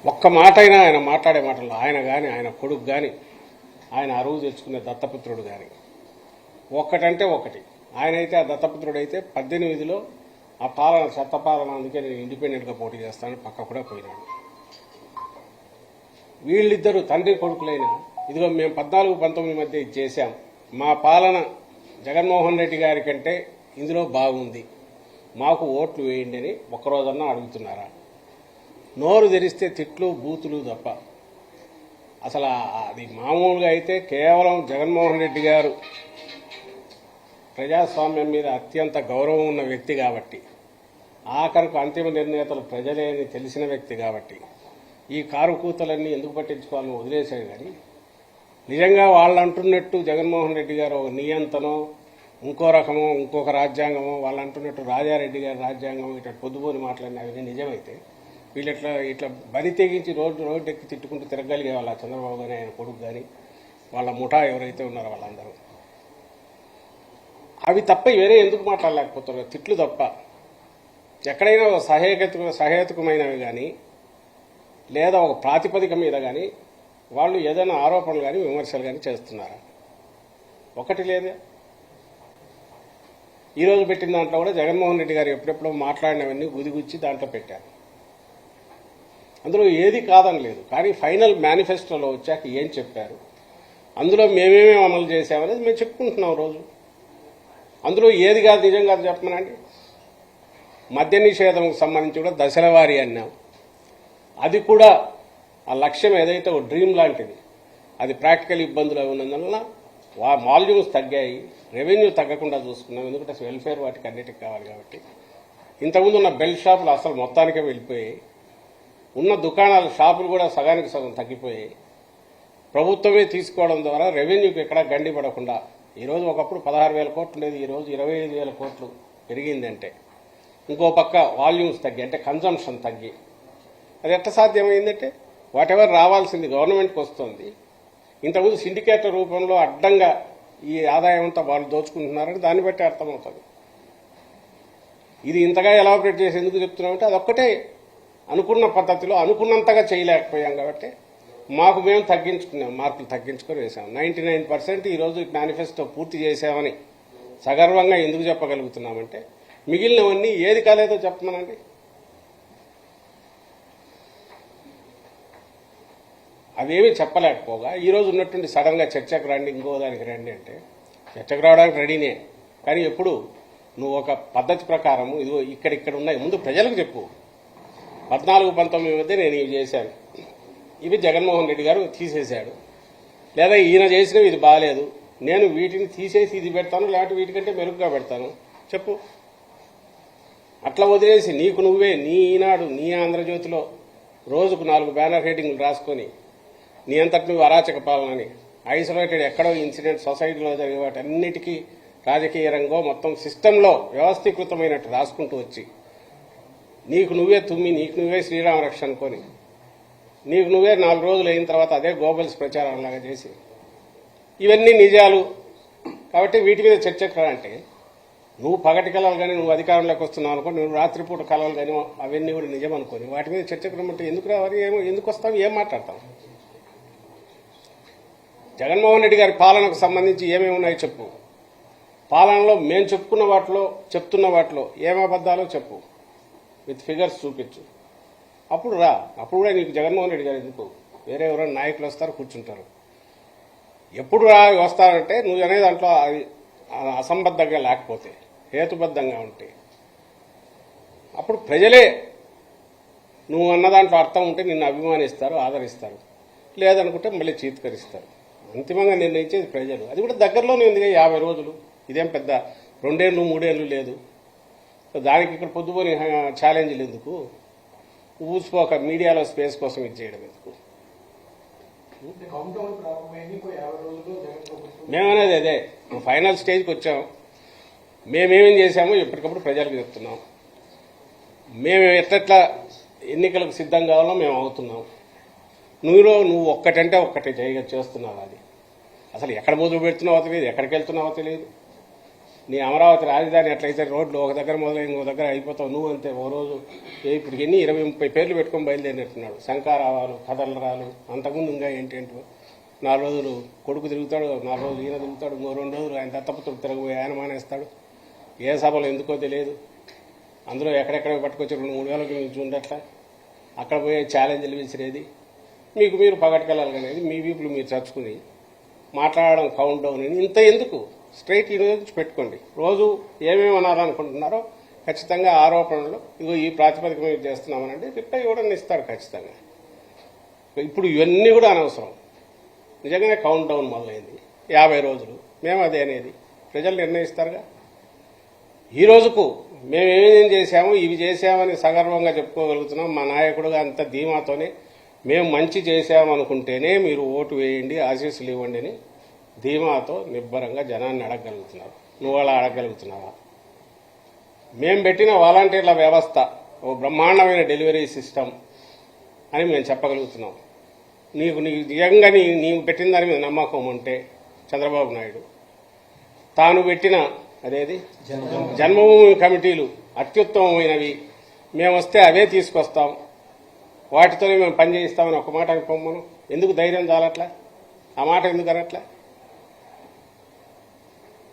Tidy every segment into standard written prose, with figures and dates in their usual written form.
ఒక్క మాట అయినా ఆయన మాట్లాడే మాటలు ఆయన కానీ ఆయన కొడుకు కానీ ఆయన అరువు తెచ్చుకునే దత్తపుత్రుడు కానీ ఒక్కటంటే ఒకటి. ఆయన అయితే ఆ దత్తపుత్రుడు అయితే 18లో ఆ పాలన చెత్తపాలన అందుకే నేను ఇండిపెండెంట్గా పోటీ చేస్తానని పక్క కూడా పోయినాడు. వీళ్ళిద్దరూ తండ్రి కొడుకులైన ఇదిగో మేము 14-19 మధ్య ఇది చేశాం, మా పాలన జగన్మోహన్ రెడ్డి గారి కంటే ఇందులో బాగుంది, మాకు ఓట్లు వేయండి అని ఒక్కరోజన్నా అడుగుతున్నారా? నోరు తెరిస్తే తిట్లు బూతులు తప్ప. అసలు అది మామూలుగా అయితే కేవలం జగన్మోహన్ రెడ్డి గారు ప్రజాస్వామ్యం మీద అత్యంత గౌరవం ఉన్న వ్యక్తి కాబట్టి, ఆఖరకు అంతిమ నిర్ణేతలు ప్రజలే అని తెలిసిన వ్యక్తి కాబట్టి ఈ కారు కూతలన్నీ ఎందుకు పట్టించుకోవాలని వదిలేశాడు. కానీ నిజంగా వాళ్ళు అంటున్నట్టు జగన్మోహన్ రెడ్డి గారు ఒక నియంతనో ఇంకో రకమో ఇంకొక రాజ్యాంగమో వాళ్ళు అంటున్నట్టు రాజారెడ్డి గారి రాజ్యాంగం ఇట్లా పొద్దుపోని మాట్లాడిన అవన్నీ నిజమైతే వీళ్ళు ఇట్లా బరి తెగించి రోడ్డు ఎక్కి తిట్టుకుంటూ తిరగలిగే వాళ్ళ చంద్రబాబు కానీ ఆయన కొడుకు కానీ వాళ్ళ ముఠా ఎవరైతే ఉన్నారో వాళ్ళందరూ అవి తప్ప వేరే ఎందుకు మాట్లాడలేకపోతున్నారు? తిట్లు తప్ప. ఎక్కడైనా సహేతుకమైనవి కానీ లేదా ఒక ప్రాతిపదిక మీద కానీ వాళ్ళు ఏదైనా ఆరోపణలు కానీ విమర్శలు కానీ చేస్తున్నారా? ఒకటి లేదే. ఈరోజు పెట్టిన దాంట్లో కూడా జగన్మోహన్ రెడ్డి గారు ఎప్పుడెప్పుడో మాట్లాడినవన్నీ గుదిగుచ్చి దాంట్లో పెట్టారు. అందులో ఏది కాదని లేదు, కానీ ఫైనల్ మేనిఫెస్టోలో వచ్చాక ఏం చెప్పారు, అందులో మేమేమేమి అమలు చేశామనేది మేము చెప్పుకుంటున్నాం రోజు. అందులో ఏది కాదు నిజం కాదు చెప్పమనండి. మద్య నిషేధంకు సంబంధించి కూడా దశల వారీ అన్నాం. అది కూడా ఆ లక్ష్యం ఏదైతే ఒక డ్రీమ్ లాంటిది, అది ప్రాక్టికల్ ఇబ్బందులు ఉన్నందువల్ల వాల్యూమ్స్ తగ్గాయి, రెవెన్యూ తగ్గకుండా చూసుకున్నాం. ఎందుకంటే వెల్ఫేర్ వాటికి అన్నిటికి కావాలి కాబట్టి. ఇంతకుముందు ఉన్న బెల్ట్ షాపులు అసలు మొత్తానికే వెళ్ళిపోయాయి, ఉన్న దుకాణాలు షాపులు కూడా సగానికి సగం తగ్గిపోయాయి. ప్రభుత్వమే తీసుకోవడం ద్వారా రెవెన్యూకి ఎక్కడా గండి పడకుండా ఈరోజు ఒకప్పుడు 16,000 కోట్లు ఉండేది, ఈరోజు 25,000 కోట్లు పెరిగిందంటే ఇంకో పక్క వాల్యూమ్స్ తగ్గి అంటే కన్జంప్షన్ తగ్గి అది ఎట్లా సాధ్యమైందంటే వాట్ ఎవర్ రావాల్సింది గవర్నమెంట్కి వస్తుంది. ఇంతకుముందు సిండికేట్ల రూపంలో అడ్డంగా ఈ ఆదాయం అంతా వాళ్ళు దోచుకుంటున్నారని దాన్ని బట్టి అర్థమవుతుంది. ఇది ఇంతగా ఎలాబరేట్ చేసి ఎందుకు చెప్తున్నామంటే అదొక్కటే అనుకున్న పద్ధతిలో అనుకున్నంతగా చేయలేకపోయాం కాబట్టి మాకు మేము తగ్గించుకున్నాం, మార్కులు తగ్గించుకొని వేసాం. 99% ఈరోజు మేనిఫెస్టో పూర్తి చేశామని సగర్వంగా ఎందుకు చెప్పగలుగుతున్నామంటే మిగిలినవన్నీ ఏది కాలేదో చెప్పమనండి. అవేమీ చెప్పలేకపోగా ఈరోజు ఉన్నటువంటి సడన్గా చర్చకు రండి, ఇంకో దానికి రండి అంటే చర్చకు రావడానికి రెడీనే. కానీ ఎప్పుడు నువ్వు ఒక పద్ధతి ప్రకారము ఇదిగో ఇక్కడ ఉన్నాయి ముందు ప్రజలకు చెప్పు. 14-19 మధ్య నేను ఇవి చేశాను, ఇవి జగన్మోహన్ రెడ్డి గారు తీసేశాడు, లేదా ఈయన చేసినవి ఇది బాగాలేదు, నేను వీటిని తీసేసి ఇది పెడతాను లేకపోతే వీటికంటే మెరుగ్గా పెడతాను చెప్పు. అట్లా వదిలేసి నీకు నువ్వే నీ ఈనాడు నీ ఆంధ్రజ్యోతిలో రోజుకు 4 బ్యానర్ హెడ్డింగ్లు రాసుకొని నీ అంతటి నువ్వు అరాచక పాలనని ఐసోలేటెడ్ ఎక్కడో ఇన్సిడెంట్ సొసైటీలో జరిగే వాటి అన్నిటికీ రాజకీయ రంగం మొత్తం సిస్టంలో వ్యవస్థీకృతమైనట్టు రాసుకుంటూ వచ్చి నీకు నువ్వే తుమ్మి నీకు నువ్వే శ్రీరామ రక్ష అనుకొని నీకు నువ్వే 4 రోజులు అయిన తర్వాత అదే గోబల్స్ ప్రచారంలాగా చేసి ఇవన్నీ నిజాలు కాబట్టి వీటి మీద చర్చకు అంటే నువ్వు పగటి కళలు కానీ నువ్వు అధికారంలోకి వస్తున్నావు అనుకో, నువ్వు రాత్రిపూట కళలు కానీ అవన్నీ కూడా నిజం అనుకోని వాటి మీద చర్చకు రమ్మంటే ఎందుకు రావాలి, ఎందుకు వస్తావు, ఏం మాట్లాడతావు? జగన్మోహన్ రెడ్డి గారి పాలనకు సంబంధించి ఏమేమి ఉన్నాయో చెప్పు. పాలనలో మేము చెప్పుకున్న వాటిలో చెప్తున్న వాటిలో ఏం అబద్దాలో చెప్పు, విత్ ఫిగర్స్ చూపించు. అప్పుడు రా. అప్పుడు కూడా నీకు జగన్మోహన్ రెడ్డి గారు ఎందుకు, వేరే ఎవరైనా నాయకులు వస్తారు కూర్చుంటారు. ఎప్పుడు రా వస్తారంటే నువ్వు అనే దాంట్లో అసంబద్ధంగా లేకపోతే హేతుబద్ధంగా ఉంటే అప్పుడు ప్రజలే నువ్వు అన్న దాంట్లో అర్థం ఉంటే నిన్ను అభిమానిస్తారు, ఆదరిస్తారు. లేదనుకుంటే మళ్ళీ చీత్కరిస్తారు. అంతిమంగా నిర్ణయించేది ప్రజలు. అది కూడా దగ్గరలోనే ఉంది, 50 రోజులు. ఇదేం పెద్ద 2 ఏళ్ళు 3 ఏళ్ళు లేదు. దానికి ఇక్కడ పొద్దుపోని ఛాలెంజ్లు ఎందుకు, ఊసిపోక మీడియాలో స్పేస్ కోసం ఇది చేయడం ఎందుకు? మేమనేది అదే, ఫైనల్ స్టేజ్కి వచ్చాం. మేమేమేం చేశామో ఎప్పటికప్పుడు ప్రజలకు చెప్తున్నాం. మేము ఎట్లా ఎన్నికలకు సిద్ధం కావాలో మేము అవుతున్నాం. నువ్వు ఒక్కటంటే ఒక్కటే చేస్తున్నావు. అది అసలు ఎక్కడ మొదలు పెడుతున్నావో తెలియదు, ఎక్కడికి వెళ్తున్నావో తెలియదు. నీ అమరావతి రాజధాని ఎట్లయితే రోడ్లు ఒక దగ్గర మొదలై ఇంకో దగ్గర అయిపోతావు నువ్వు అంతే. ఓ రోజు ఇప్పుడు ఎన్ని 20-30 పేర్లు పెట్టుకొని బయలుదేరినట్టున్నాడు. శంకారావాలు, కథలరాలు, అంతకుముందు ఇంకా ఏంటేంటో. 4 రోజులు కొడుకు తిరుగుతాడు, 4 రోజులు ఈయన తిరుగుతాడు, ఇంకో 2 రోజులు ఆయన దత్తపుత్రుడు తిరగబోయి ఆయన మానేస్తాడు. ఏ సభలో ఎందుకో తెలియదు. అందులో ఎక్కడెక్కడ పట్టుకొచ్చి 2-3 వేలకు నుంచి ఉండట్లా. అక్కడ పోయే ఛాలెంజ్లు విసిరేది. మీకు మీరు పగటికెళ్ళాలి అనేది మీ వీపులు మీరు చచ్చుకుని మాట్లాడడం కౌంట్ డౌన్ అని ఇంత ఎందుకు? స్ట్రైట్ ఈ రోజు పెట్టుకోండి. రోజు ఏమేమి అనాలనుకుంటున్నారో ఖచ్చితంగా ఆరోపణలు ఇగో ఈ ప్రాతిపదిక మీద చేస్తున్నామనంటే రిప్లై ఇవ్వడం ఇస్తాడు ఖచ్చితంగా. ఇప్పుడు ఇవన్నీ కూడా అనవసరం. నిజంగానే కౌంట్ డౌన్ మొదలైంది 50 రోజులు. మేము అదే అనేది ప్రజలు నిర్ణయిస్తారుగా. ఈ రోజుకు మేము ఏమేం చేశాము, ఇవి చేశామని సగర్వంగా చెప్పుకోగలుగుతున్నాం. మా నాయకుడుగా అంత ధీమాతోనే మేము మంచి చేశామనుకుంటేనే మీరు ఓటు వేయండి, ఆశీస్సులు ఇవ్వండి అని ధీమాతో నిబ్బరంగా జనాన్ని అడగగలుగుతున్నారు. నువ్వు అలా అడగగలుగుతున్నావా? మేము పెట్టిన వాలంటీర్ల వ్యవస్థ ఓ బ్రహ్మాండమైన డెలివరీ సిస్టమ్ అని మేము చెప్పగలుగుతున్నాం. నీకు నిజంగా నీవు పెట్టిన దాని మీద నమ్మకం ఉంటే చంద్రబాబు నాయుడు తాను పెట్టిన అదేది జన్మభూమి కమిటీలు అత్యుత్తమమైనవి, మేము వస్తే అవే తీసుకొస్తాం, వాటితోనే మేము పని చేయిస్తామని ఒక మాట అనుకోమను. ఎందుకు ధైర్యం చాలట్లా? ఆ మాట ఎందుకు అనట్లా?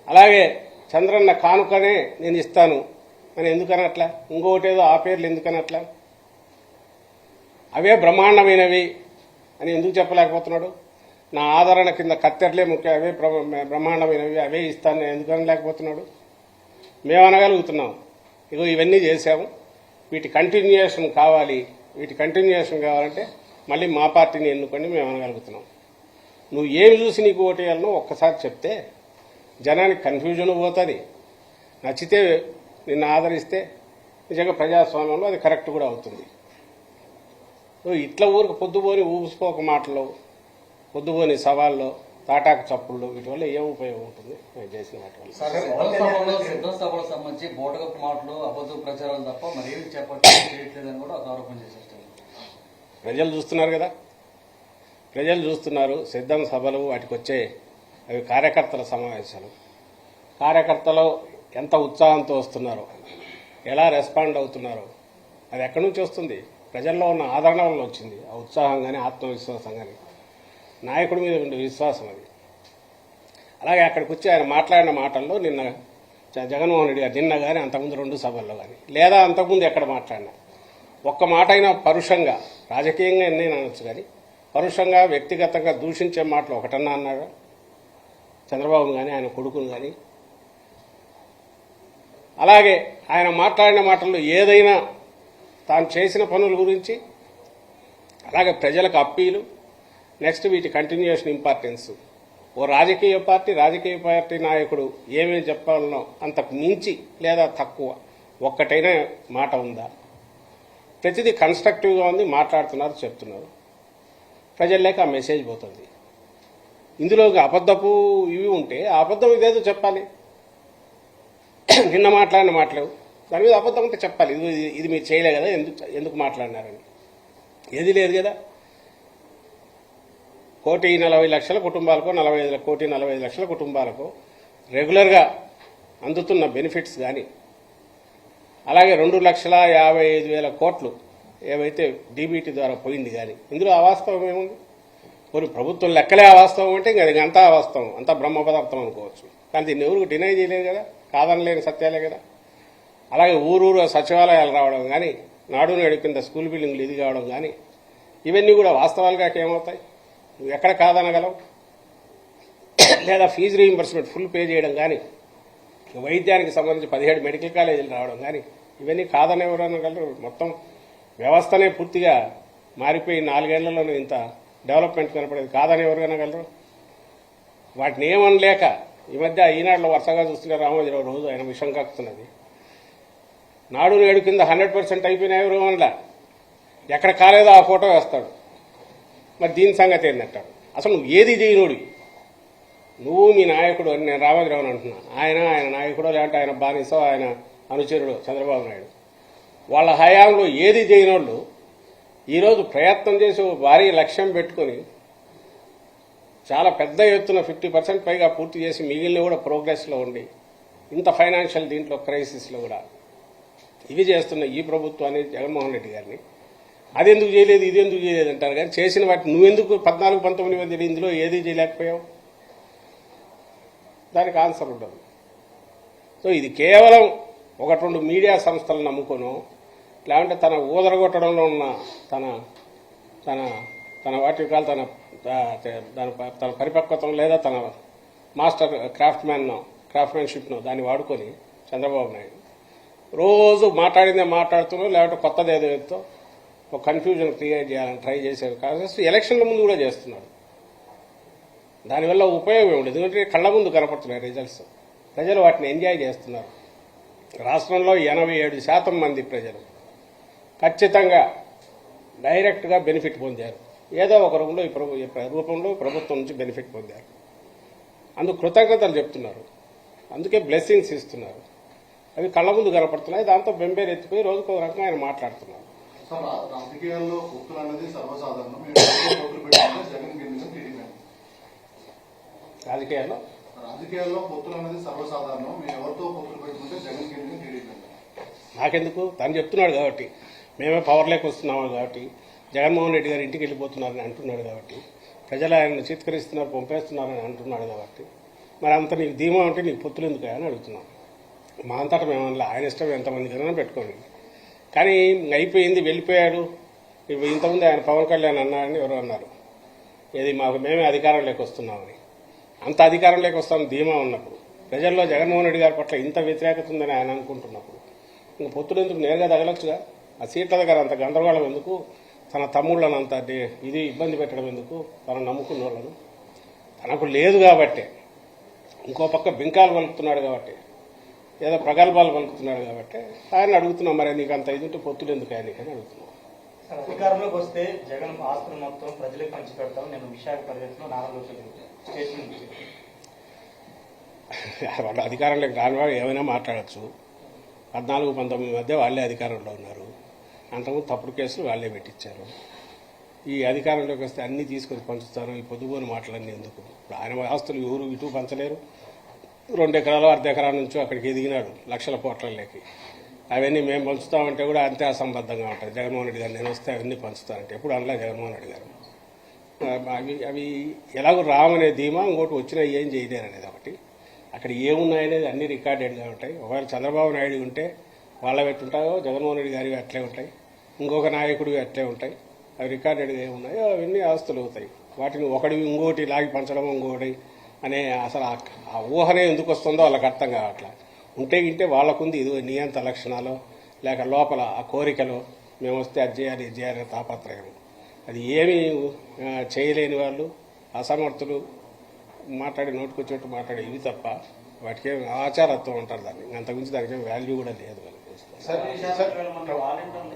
అలాగే చంద్రన్న కానుకనే నేను ఇస్తాను అని ఎందుకనట్లా? ఇంకొకటేదో ఆ పేర్లు ఎందుకనట్లా? అవే బ్రహ్మాండమైనవి అని ఎందుకు చెప్పలేకపోతున్నాడు? నా ఆదరణ కింద కత్తెరలే ముఖ్య, అవే బ్రహ్మాండమైనవి, అవే ఇస్తాను ఎందుకు అనలేకపోతున్నాడు? మేము అనగలుగుతున్నాం. ఇగో ఇవన్నీ చేశాము, వీటి కంటిన్యూయేషన్ కావాలి, వీటి కంటిన్యూయేషన్ కావాలంటే మళ్ళీ మా పార్టీని ఎన్నుకొని మేము అనగలుగుతున్నాం. నువ్వు ఏమి చూసి నీకు ఓటేయాలనో ఒక్కసారి చెప్తే జనానికి కన్ఫ్యూజన్ పోతుంది. నచ్చితే నిన్ను ఆదరిస్తే నిజంగా ప్రజాస్వామ్యంలో అది కరెక్ట్ కూడా అవుతుంది. ఇట్లా ఊరికి పొద్దుపోని ఊసుకోక మాటలు, పొద్దుపోని సవాళ్ళు, తాటాకు చప్పుళ్ళు, వీటి వల్ల ఏం ఉపయోగం ఉంటుంది మేము చేసిన వాటి వల్ల? సిద్ధం సభలకు సంబంధించి బోటకపు మాటలు, అబద్ధ ప్రచారాలు తప్ప మరేమి చేయట్లేదని కూడా ఒక ఆరోపణ చేశారు. ప్రజలు చూస్తున్నారు కదా, ప్రజలు చూస్తున్నారు. సిద్ధం సభలు వాటికి వచ్చే అవి కార్యకర్తల సమావేశాలు. కార్యకర్తలు ఎంత ఉత్సాహంతో వస్తున్నారో, ఎలా రెస్పాండ్ అవుతున్నారో అది ఎక్కడి నుంచి వస్తుంది? ప్రజల్లో ఉన్న ఆదరణ వల్ల వచ్చింది. ఆ ఉత్సాహం కానీ ఆత్మవిశ్వాసం కానీ నాయకుడి మీద ఉండే విశ్వాసం అది. అలాగే అక్కడికి వచ్చి ఆయన మాట్లాడిన మాటల్లో నిన్న జగన్మోహన్ రెడ్డి గారు నిన్న కానీ అంతకుముందు 2 సభల్లో కానీ లేదా అంతకుముందు ఎక్కడ మాట్లాడినా ఒక్క మాట అయినా పరుషంగా, రాజకీయంగా ఎన్నైనా అనొచ్చు కానీ పరుషంగా వ్యక్తిగతంగా దూషించే మాటలు ఒకటన్నా అన్నాడు చంద్రబాబు కానీ ఆయన కొడుకును కానీ? అలాగే ఆయన మాట్లాడిన మాటల్లో ఏదైనా తాను చేసిన పనుల గురించి, అలాగే ప్రజలకు అప్పీలు, నెక్స్ట్ వీటి కంటిన్యూషన్ ఇంపార్టెన్స్, ఓ రాజకీయ పార్టీ నాయకుడు ఏమేమి చెప్పాలనో అంతకు మించి లేదా తక్కువ ఒక్కటైనా మాట ఉందా? ప్రతిదీ కన్స్ట్రక్టివ్గా ఉంది, మాట్లాడుతున్నారు, చెప్తున్నారు. ప్రజల్లోకి ఆ మెసేజ్ పోతుంది. ఇందులో అబద్ధపు ఇవి ఉంటే ఆ అబద్ధం ఇదేదో చెప్పాలి. నిన్న మాట్లాడిన మాటలేవు, దాని మీద అబద్ధం ఉంటే చెప్పాలి. ఇది మీరు చేయలే కదా, ఎందుకు మాట్లాడినారని. ఏది లేదు కదా. 1,40,00,000 కుటుంబాలకు, 1,45,00,000 కుటుంబాలకు రెగ్యులర్గా అందుతున్న బెనిఫిట్స్ కానీ, అలాగే 2,55,000 కోట్లు ఏవైతే డీబీటీ ద్వారా పోయింది కానీ ఇందులో అవాస్తవం ఏముంది? కొన్ని ప్రభుత్వం లెక్కలే అవాస్తవం అంటే ఇంకా అది అంతా అవాస్తవం, అంతా బ్రహ్మ పదార్థం అనుకోవచ్చు. కానీ దీన్ని ఎవరికి డినై చేయలేదు కదా, కాదనలేని సత్యాలే కదా. అలాగే ఊరూరు సచివాలయాలు రావడం కానీ, నాడు నేడు కింద స్కూల్ బిల్డింగ్లు ఇది కావడం కానీ ఇవన్నీ కూడా వాస్తవాలుగా ఏమవుతాయి? నువ్వు ఎక్కడ కాదనగలవు? లేదా ఫీజు రీయింబర్స్మెంట్ ఫుల్ పే చేయడం కానీ, వైద్యానికి సంబంధించి 17 మెడికల్ కాలేజీలు రావడం కానీ ఇవన్నీ కాదని ఎవరనగలరు? మొత్తం వ్యవస్థనే పూర్తిగా మారిపోయి 4 ఏళ్లలోనే ఇంత డెవలప్మెంట్ కనపడేది కాదని ఎవరు అనగలరు? వాటిని ఏమనలేక ఈ మధ్య ఈనాడులో వరుసగా చూస్తుంటే రామోజీరావు రోజు ఆయన విషం కక్కుతున్నది. నాడు నేడు కింద 100% అయిపోయినా ఎవరు అనలా, ఎక్కడ కాలేదో ఆ ఫోటో వేస్తాడు. మరి దీని సంగతి ఏంటంటాడు? అసలు నువ్వు ఏది చేయనోడివి? నువ్వు మీ నాయకుడు అని నేను రామోజీరావుని అంటున్నా. ఆయన నాయకుడో లేదంటే ఆయన బానిసో ఆయన అనుచరుడు చంద్రబాబు నాయుడు. వాళ్ళ హయాంలో ఏది చేయనోళ్ళు ఈరోజు ప్రయత్నం చేసి భారీ లక్ష్యం పెట్టుకొని చాలా పెద్ద ఎత్తున 50% పైగా పూర్తి చేసి మిగిలిన కూడా ప్రోగ్రెస్లో ఉండి ఇంత ఫైనాన్షియల్ దీంట్లో క్రైసిస్లో కూడా ఇవి చేస్తున్న ఈ ప్రభుత్వాన్ని జగన్మోహన్ రెడ్డి గారిని అది ఎందుకు చేయలేదు ఇది ఎందుకు చేయలేదు అంటారు కానీ చేసిన వాటిని నువ్వెందుకు 14-19 మంది ఇందులో ఏది చేయలేకపోయావు? దానికి ఆన్సర్ ఉండదు. సో ఇది కేవలం 1-2 మీడియా సంస్థలను నమ్ముకోను, లేకుంటే తన ఊదరగొట్టడంలో ఉన్న తన తన తన వాటి కాదు తన పరిపక్వతను లేదా తన మాస్టర్ క్రాఫ్ట్మెన్షిప్ను దాన్ని వాడుకొని చంద్రబాబు నాయుడు రోజు మాట్లాడిందే మాట్లాడుతున్నావు, లేకపోతే కొత్తది ఏదో ఒక కన్ఫ్యూజన్ క్రియేట్ చేయాలని ట్రై చేశారు. కాంగ్రెస్ ఎలక్షన్ల ముందు కూడా చేస్తున్నాడు. దానివల్ల ఉపయోగం ఉండదు, ఎందుకంటే కళ్ళ ముందు కనపడుతున్నాయి రిజల్ట్స్. ప్రజలు వాటిని ఎంజాయ్ చేస్తున్నారు. రాష్ట్రంలో 87% మంది ప్రజలు ఖచ్చితంగా డైరెక్ట్గా బెనిఫిట్ పొందారు. ఏదో ఒక రూపంలో ప్రభుత్వం నుంచి బెనిఫిట్ పొందారు. అందుకు కృతజ్ఞతలు చెప్తున్నారు, అందుకే బ్లెస్సింగ్స్ ఇస్తున్నారు. అవి కళ్ళ ముందు కనపడుతున్నాయి. దాంతో బెంబేరు ఎత్తిపోయి రోజుకు ఒక రకంగా ఆయన మాట్లాడుతున్నారు. రాజకీయాల్లో పొత్తులు అనేది సర్వసాధారణం. పొత్తులు పెట్టుకుంటే జగన్ కింద టీడీపీ. రాజకీయాల్లో పొత్తులు అనేది సర్వసాధారణం. మేము ఎవరితో పొత్తులు పెట్టుకుంటే జగన్ కింద టీడీపీ. నాకెందుకు? తను చెప్తున్నాడు కాబట్టి, మేమే పవర్లోకి వస్తున్నాము కాబట్టి, జగన్మోహన్ రెడ్డి గారు ఇంటికి వెళ్ళిపోతున్నారని అంటున్నాడు కాబట్టి, ప్రజలు ఆయనను చిత్కరిస్తున్నారు, పంపేస్తున్నారని అంటున్నాడు కాబట్టి, మరి అంత నీకు ధీమా ఉంటే నీకు పొత్తులు ఎందుకు అని అడుగుతున్నాం. మా అంతటా మేమన్నా ఆయన ఇష్టం ఎంతమంది కన్నా పెట్టుకోండి. కానీ అయిపోయింది, వెళ్ళిపోయాడు. ఇంతకుముందు ఆయన పవన్ కళ్యాణ్ అన్నారని ఎవరో అన్నారు, ఏది మాకు మేమే అధికారంలోకి వస్తున్నామని. అంత అధికారంలోకి వస్తామని ధీమా ఉన్నప్పుడు, ప్రజల్లో జగన్మోహన్ రెడ్డి గారి పట్ల ఇంత వ్యతిరేకత ఉందని ఆయన అనుకుంటున్నప్పుడు, ఇంక పొత్తులు ఎందుకు? నేరుగా తగలొచ్చుగా. ఆ సీట్ల దగ్గర అంత గందరగోళం ఎందుకు? తన తమ్ముళ్ళను అంత ఇది ఇబ్బంది పెట్టడం ఎందుకు? తను నమ్ముకున్న వాళ్ళను తనకు లేదు కాబట్టి, ఇంకో పక్క బింకాలు పలుకుతున్నాడు కాబట్టి, ఏదో ప్రగల్భాలు పలుకుతున్నాడు కాబట్టి ఆయన అడుగుతున్నాం, మరి నీకు అంత ఇది ఉంటే పొత్తులు ఎందుకు ఆయనకని అడుగుతున్నాం. అధికారంలోకి వస్తే జగన్ ఆస్తులు మొత్తం ప్రజలకు పంచి పెడతాం, నేను విశాఖ పర్యటనలో స్టేట్మెంట్. వాళ్ళు అధికారంలోకి రాని వాడు ఏమైనా మాట్లాడచ్చు. 14-19 మధ్య వాళ్ళే అధికారంలో ఉన్నారు. అంతకుముందు తప్పుడు కేసులు వాళ్ళే పెట్టించారు. ఈ అధికారంలోకి వస్తే అన్ని తీసుకొని పంచుతారు. ఈ పొద్దుగోని మాటలన్నీ ఎందుకు? ఇప్పుడు ఆయన ఆస్తులు ఎవరు ఇటు పంచలేరు. 2 ఎకరాలు 1/2 ఎకరా నుంచి అక్కడికి ఎదిగినాడు లక్షల కోట్లలోకి. అవన్నీ మేము పంచుతామంటే కూడా అంతే అసంబద్ధంగా ఉంటుంది. జగన్మోహన్ రెడ్డి గారు నేను వస్తే అవన్నీ పంచుతానంటే ఎప్పుడు అనలే జగన్మోహన్ రెడ్డి గారు. అవి ఎలాగో రామనే ధీమా, ఇంకోటి వచ్చినా ఏం చేయలేరు అనేది ఒకటి. అక్కడ ఏమున్నాయనేది అన్ని రికార్డెడ్గా ఉంటాయి. ఒకవేళ చంద్రబాబు నాయుడు ఉంటే వాళ్ళ పెట్టుంటాయో, జగన్మోహన్ రెడ్డి గారివి అట్లే ఉంటాయి, ఇంకొక నాయకుడివి అట్లే ఉంటాయి. అవి రికార్డెడ్గా ఏమున్నాయో అవన్నీ ఆస్తులు అవుతాయి. వాటిని ఒకటి ఇంకోటి లాగి పంచడం ఇంకోటి అనే అసలు ఆ ఊహనే ఎందుకు వస్తుందో వాళ్ళకి అర్థం కావట్లా. ఉంటే వాళ్ళకుంది ఇది నియంత లక్షణాలు, లేక లోపల ఆ కోరికలు, మేము వస్తే అది చేయాలి ఇది చేయాలి తాపత్రయం. అది ఏమీ చేయలేని వాళ్ళు, అసమర్థులు, మాట్లాడి నోటుకొచ్చేట్టు మాట్లాడే ఇవి తప్ప వాటికి ఆచారత్వం అంటారు దాన్ని. అంతకుమించి దానికి వాల్యూ కూడా లేదు.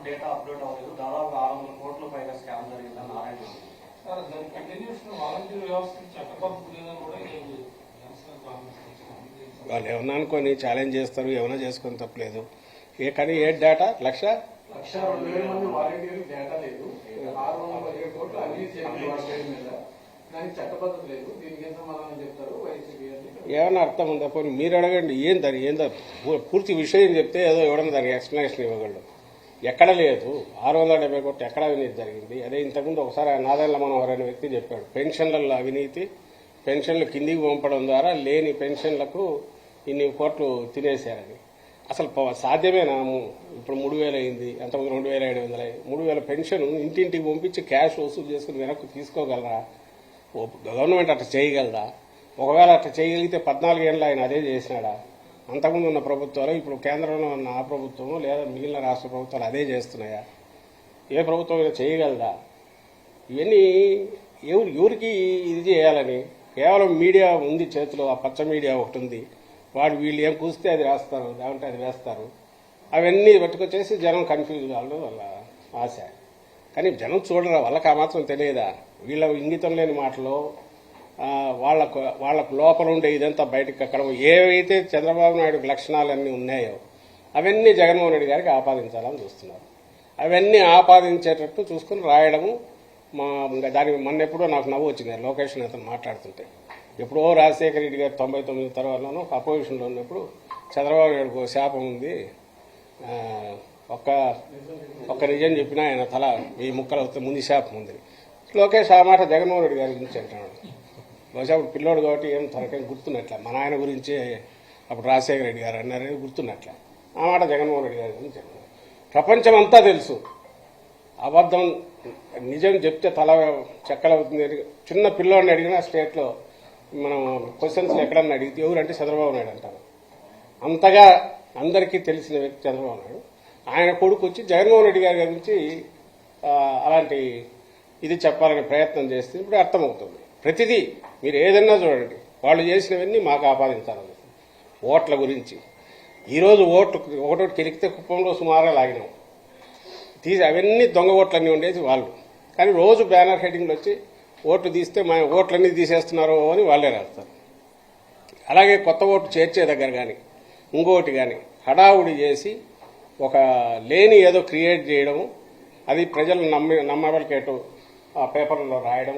డేటా అప్లోడ్ అవ్వలేదు, దాదాపు 600 కోట్ల పైగా స్కామ్ జరిగిందని నారాయణ. వాళ్ళు ఏమన్నా అనుకొని ఛాలెంజ్ చేస్తారు, ఏమైనా చేసుకొని తప్పలేదు. కానీ ఏ డేటా 1,02,000 మంది వాలంటీర్లు డేటా లేదు. 617 కోట్లు దానికి చట్టబద్ధత లేదు. దీనికి ఎంత సమాధానం చెప్తారు వైసీపీ? ఏమన్నా అర్థం ఉందా? పోనీ మీరు అడగండి. ఏందో పూర్తి విషయం చెప్తే ఏదో ఎవడన్నా దానికి ఎక్స్ప్లెనేషన్ ఇవ్వగలడు. ఎక్కడ లేదు 670 కోట్లు ఎక్కడ అవినీతి జరిగింది? అదే ఇంతకుముందు ఒకసారి నాదెళ్ల మనోహర్ అనే వ్యక్తి చెప్పాడు, పెన్షన్లలో అవినీతి, పెన్షన్లు కిందికి పంపడం ద్వారా లేని పెన్షన్లకు ఇన్ని కోట్లు తినేశారని. అసలు సాధ్యమేనా? ఇప్పుడు 3,000 అయింది, అంతకుముందు 2,700 అయ్యి 3,000 పెన్షన్ ఇంటింటికి పంపించి క్యాష్ వసూలు చేసుకుని వెనక్కి తీసుకోగలరా? గవర్నమెంట్ అట్లా చేయగలదా? ఒకవేళ అట్లా చేయగలిగితే 14 ఏళ్ళు ఆయన అదే చేసినాడా? అంతకుముందు ఉన్న ప్రభుత్వాలు, ఇప్పుడు కేంద్రంలో ఉన్న ఆ ప్రభుత్వము లేదా మిగిలిన రాష్ట్ర ప్రభుత్వాలు అదే చేస్తున్నాయా? ఏ ప్రభుత్వం అయినా చేయగలదా? ఇవన్నీ ఎవరికి ఇది చేయాలని? కేవలం మీడియా ఉంది చేతిలో, ఆ పచ్చ మీడియా ఒకటి ఉంది. వీళ్ళు ఏం కూస్తే అది రాస్తారు, లేకుంటే అది వేస్తారు. అవన్నీ పట్టుకొచ్చేసి జనం కన్ఫ్యూజ్ కావడం వాళ్ళ ఆశ. కానీ జనం చూడరా, వాళ్ళకి ఆ మాత్రం తెలియదా? వీళ్ళ ఇంగితం లేని మాటలో వాళ్ళకు లోపల ఉండే ఇదంతా బయటకు ఎక్కడం. ఏవైతే చంద్రబాబు నాయుడు లక్షణాలన్నీ ఉన్నాయో అవన్నీ జగన్మోహన్ రెడ్డి గారికి ఆపాదించాలని చూస్తున్నారు. అవన్నీ ఆపాదించేటట్టు చూసుకుని రాయడము. దానికి మొన్నెప్పుడో నాకు నవ్వు వచ్చింది లోకేష్ అతను మాట్లాడుతుంటే. ఎప్పుడో రాజశేఖర రెడ్డి గారు 99 తర్వాతనో అపోజిషన్లో ఉన్నప్పుడు చంద్రబాబు నాయుడుకు శాపం ఉంది, ఆ, ఒక్క నిజం చెప్పినా ఆయన తల 1000 ముక్కలు అవుతుంది, ముందు శాపం ఉంది. లోకేష్ ఆ మాట జగన్మోహన్ రెడ్డి గారి గురించి అంటున్నాడు. బహుశా అప్పుడు పిల్లోడు కాబట్టి ఏం తనకేం గుర్తున్నట్ల, మన ఆయన గురించి అప్పుడు రాజశేఖర రెడ్డి గారు అన్నారని గుర్తున్నట్ల. ఆ మాట జగన్మోహన్ రెడ్డి గారి గురించి చెప్పారు. ప్రపంచం అంతా తెలుసు అబద్ధం నిజం చెప్తే తల చెక్కలవుతుంది. చిన్న పిల్లోడిని అడిగినా స్టేట్లో మనం క్వశ్చన్స్లో ఎక్కడన్నా అడిగితే ఎవరంటే చంద్రబాబు నాయుడు అంటారు. అంతగా అందరికీ తెలిసిన వ్యక్తి చంద్రబాబు నాయుడు. ఆయన కొడుకు వచ్చి జగన్మోహన్ రెడ్డి గారి గురించి అలాంటి ఇది చెప్పాలనే ప్రయత్నం చేస్తే ఇప్పుడు అర్థమవుతుంది. ప్రతిదీ మీరు ఏదన్నా చూడండి, వాళ్ళు చేసినవన్నీ మాకు ఆపాదించాలని. ఓట్ల గురించి ఈరోజు ఒకటోటి కెలికితే కుప్పంలో సుమారుగా లాగినాం, అవన్నీ దొంగ ఓట్లన్నీ ఉండేది వాళ్ళు. కానీ రోజు బ్యానర్ హెడ్డింగ్లు వచ్చి ఓట్లు తీస్తే మా ఓట్లన్నీ తీసేస్తున్నారు అని వాళ్ళే రాస్తారు. అలాగే కొత్త ఓట్లు చేర్చే దగ్గర కానీ ఇంకోటి కానీ హడావుడి చేసి ఒక లేని ఏదో క్రియేట్ చేయడము, అది ప్రజలు నమ్మబలికేటు ఆ పేపర్లలో రాయడం,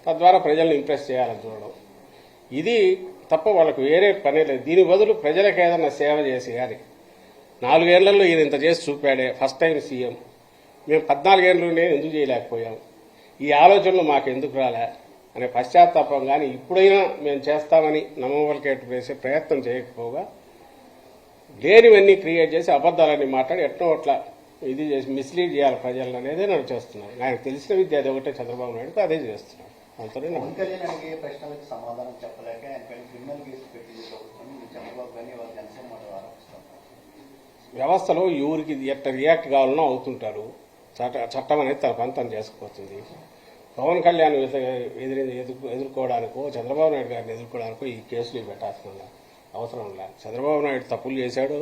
తద్వారా ప్రజలను ఇంప్రెస్ చేయాలని చూడడం, ఇది తప్ప వాళ్ళకు వేరే పనే లేదు. దీని బదులు ప్రజలకు ఏదన్నా సేవ చేసి కానీ 4 ఏళ్లలో ఈయన ఇంత చేసి చూపాడే, ఫస్ట్ టైం సీఎం, మేము 14 ఏళ్ళలోనే ఎందుకు చేయలేకపోయాం, ఈ ఆలోచనలు మాకు ఎందుకు రాలే అనే పశ్చాత్తాపం కానీ ఇప్పుడైనా మేము చేస్తామని నమ్మవలికేటు వేసే ప్రయత్నం చేయకపోగా లేనివన్నీ క్రియేట్ చేసి అబద్దాలన్నీ మాట్లాడి ఎట్నో అట్లా ఇది చేసి మిస్లీడ్ చేయాలి ప్రజలను అనేదే నన్ను చేస్తున్నారు. ఆయనకు తెలిసిన విద్య అది ఒకటే, చంద్రబాబు నాయుడుతో అదే చేస్తున్నారు. అంతనే పవన్ కళ్యాణ్ అడిగే ప్రశ్నలకు సమాధానం చెప్పలేక ఆయన పైన క్రిమినల్ కేసు పెట్టింది ప్రభుత్వం. చంద్రబాబు గారిని వాళ్ళు జనసేన మాట ఆరోపిస్తున్నారు. వ్యవస్థలో ఎవరికి ఎట్లా రియాక్ట్ కావాలనో అవుతుంటారు. చట్టం అనేది తన పని తను చేసుకుపోతుంది. పవన్ కళ్యాణ్ ఎదుర్కోవడానికో చంద్రబాబు నాయుడు గారిని ఎదుర్కోవడానికో ఈ కేసులు పెట్టాల్సిన అవసరం లేదు. చంద్రబాబు నాయుడు తప్పులు చేశాడు,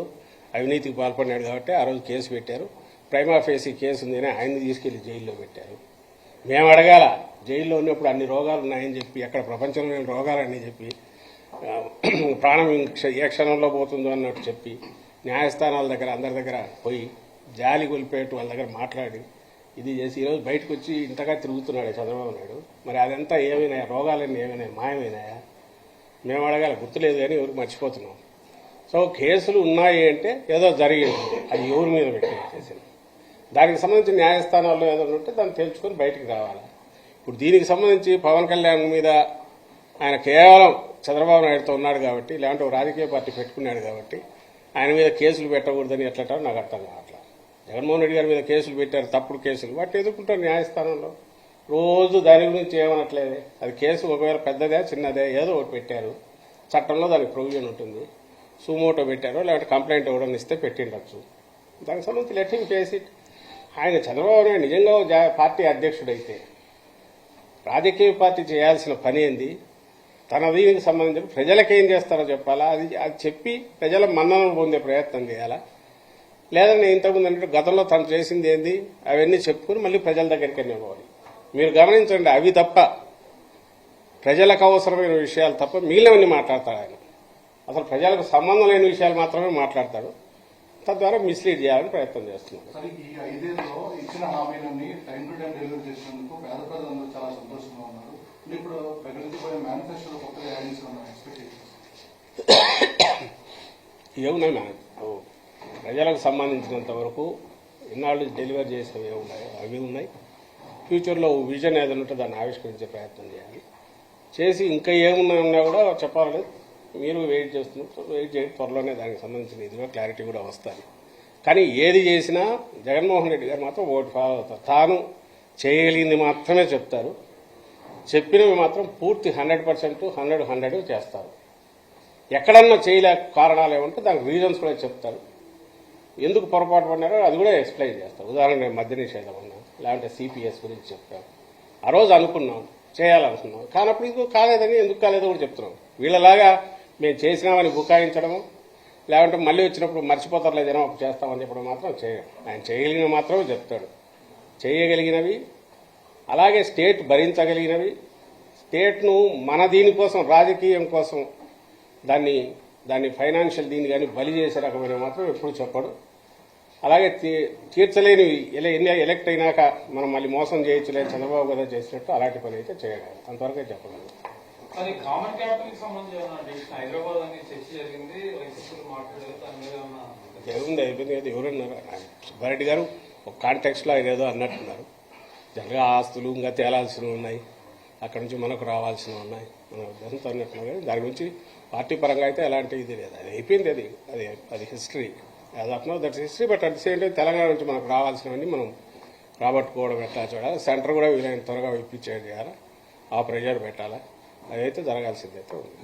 అవినీతికి పాల్పడినాడు కాబట్టి ఆ రోజు కేసు పెట్టారు. ప్రైమా ఫేసీ కేసు ఉందని ఆయన్ని తీసుకెళ్లి జైల్లో పెట్టారు. మేము అడగాల, జైల్లో ఉన్నప్పుడు అన్ని రోగాలు ఉన్నాయని చెప్పి, ఎక్కడ ప్రపంచంలో లేని రోగాలని చెప్పి, ప్రాణం ఏ క్షణంలో పోతుందో అన్నట్టు చెప్పి, న్యాయస్థానాల దగ్గర అందరి దగ్గర పోయి జాలి కొలిపేట్టు వాళ్ళ దగ్గర మాట్లాడి ఇది చేసి ఈరోజు బయటకు వచ్చి ఇంతగా తిరుగుతున్నాడు చంద్రబాబు నాయుడు. మరి అదంతా ఏమైనా రోగాలన్నీ ఏమైనా మాయమైనాయా? మేము అడగాలి, గుర్తులేదు కానీ ఎవరికి మర్చిపోతున్నాం. సో కేసులు ఉన్నాయి అంటే ఏదో జరిగింది, అది ఎవరి మీద పెట్టేసేసింది. దానికి సంబంధించి న్యాయస్థానాల్లో ఏదో ఉంటే దాన్ని తెలుసుకొని బయటికి రావాలి. ఇప్పుడు దీనికి సంబంధించి పవన్ కళ్యాణ్ మీద ఆయన కేవలం చంద్రబాబు నాయుడుతో ఉన్నాడు కాబట్టి, లేదంటే రాజకీయ పార్టీ పెట్టుకున్నాడు కాబట్టి ఆయన మీద కేసులు పెట్టకూడదని ఎట్లటారో నాకు అర్థం కావట్లేదు. జగన్మోహన్ రెడ్డి గారి మీద కేసులు పెట్టారు, తప్పుడు కేసులు, వాటిని ఎదుర్కొంటారు న్యాయస్థానంలో. రోజు దాని గురించి ఏమనట్లేదే. అది కేసు ఒకవేళ పెద్దదే చిన్నదే ఏదో ఒకటి పెట్టారు, చట్టంలో దానికి ప్రొవిజన్ ఉంటుంది. సుమోటో పెట్టారో లేకపోతే కంప్లైంట్ ఇవ్వడం ఇస్తే పెట్టిండొచ్చు. దానికి సంబంధించి లెట్ హిమ్ ఫేస్ ఇట్. ఆయన చంద్రబాబు నాయుడు నిజంగా పార్టీ అధ్యక్షుడైతే రాజకీయ పార్టీ చేయాల్సిన పని ఏంది, తన దీనికి సంబంధించి ప్రజలకేం చేస్తారో చెప్పాలా, అది చెప్పి ప్రజల మన్ననలు పొందే ప్రయత్నం చేయాలా, లేదంటే ఇంతకుముందు అంటే గతంలో తను చేసింది ఏంది అవన్నీ చెప్పుకుని మళ్ళీ ప్రజల దగ్గరికి పోవాలి. మీరు గమనించండి, అవి తప్ప ప్రజలకు అవసరమైన విషయాలు తప్ప మిగిలినవన్నీ మాట్లాడతాడు ఆయన. అసలు ప్రజలకు సంబంధం లేని విషయాలు మాత్రమే మాట్లాడతాడు. తద్వారా మిస్లీడ్ చేయాలని ప్రయత్నం చేస్తున్నాడు. సరే, ఈ 5 ఏళ్లలో ఇచ్చిన హామీలన్నీ టైం టు టైం డెలివరీ చేసినందుకు పేద ప్రజలందరూ చాలా సంతోషంగా ఉన్నారు. ఇప్పుడు ప్రకటించబోయే మేనిఫెస్టోలో కొత్తగా యాడ్ ఉన్న ఎక్స్పెక్టేషన్స్ ఏమున్నాయి మేడం? ప్రజలకు సంబంధించినంత వరకు ఇన్నాళ్ళు డెలివరీ చేసినవి ఏమున్నాయో అవి ఉన్నాయి. ఫ్యూచర్లో విజన్ ఏదైనా ఉంటే దాన్ని ఆవిష్కరించే ప్రయత్నం చేయాలి. చేసి ఇంకా ఏమున్నా కూడా చెప్పాలని మీరు వెయిట్ చేయండి. త్వరలోనే దానికి సంబంధించిన ఇదిగా క్లారిటీ కూడా వస్తుంది. కానీ ఏది చేసినా జగన్మోహన్ రెడ్డి గారు మాత్రం ఓటు ఫాలో అవుతారు. తాను చేయగలిగింది మాత్రమే చెప్తారు, చెప్పినవి మాత్రం పూర్తి 100% 100 చేస్తారు. ఎక్కడన్నా చేయలేక కారణాలు ఏమంటే దానికి రీజన్స్ కూడా చెప్తారు. ఎందుకు పొరపాటు పడినారో అది కూడా ఎక్స్ప్లెయిన్ చేస్తారు. ఉదాహరణ మద్య నిషేధం అన్నా, లేదంటే సిపిఎస్ గురించి చెప్పారు. ఆ రోజు అనుకున్నాం, చేయాలనుకున్నాం, కానప్పుడు ఇది కాలేదని ఎందుకు కాలేదో కూడా చెప్తున్నాం. వీళ్ళలాగా మేము చేసినామని బుకాయించడము, లేదంటే మళ్ళీ వచ్చినప్పుడు మర్చిపోతారు లేదేనో అప్పుడు చేస్తామని చెప్పడం మాత్రం చేయం. ఆయన చేయగలిగినవి మాత్రమే చెప్తాడు. చేయగలిగినవి, అలాగే స్టేట్ భరించగలిగినవి, స్టేట్ను మన దీనికోసం రాజకీయం కోసం దాన్ని ఫైనాన్షియల్ దీన్ని కానీ బలి చేసే రకమైన మాత్రం ఎప్పుడు చెప్పడు. అలాగే తీర్చలేనివి ఎలక్ట్ అయినాక మనం మళ్ళీ మోసం చేయొచ్చులే చంద్రబాబు గారు చేసినట్టు అలాంటి పని అయితే చేయగలరు. అంతవరకే చెప్పగలరు. అది కామన్ క్యాపిటల్ కి సంబంధించి ఏమన్నా డిసిషన్ హైదరాబాద్ అని చర్చ జరిగింది, వైసీపీలు మాట్లాడారు, దాని మీద ఏమన్నా ఏముంది అయిపోయింది కదా, ఎవరున్నారు? సుబ్బారెడ్డి గారు ఒక కాంటెక్స్లో ఆయన ఏదో అన్నట్టున్నారు. జనరల్గా ఆస్తులు ఇంకా తేలాల్సినవి ఉన్నాయి, అక్కడ నుంచి మనకు రావాల్సినవి ఉన్నాయి మన ఉద్దేశంతో అన్నట్టున్నారు. కానీ దాని గురించి పార్టీ పరంగా అయితే ఎలాంటి ఇది లేదు. అది అయిపోయింది, అది history. As of now that's history. But at the same time Telangana నుంచి మనకు రావాల్సినవన్నీ మనం రాబట్టుకోవడం ఎట్లా చూడాలి, సెంటర్ కూడా వీలైన త్వరగా ఇప్పించేది చేయాలి, ఆ ప్రెజర్ పెట్టాలా, అదైతే జరగాల్సిందైతే ఉంది.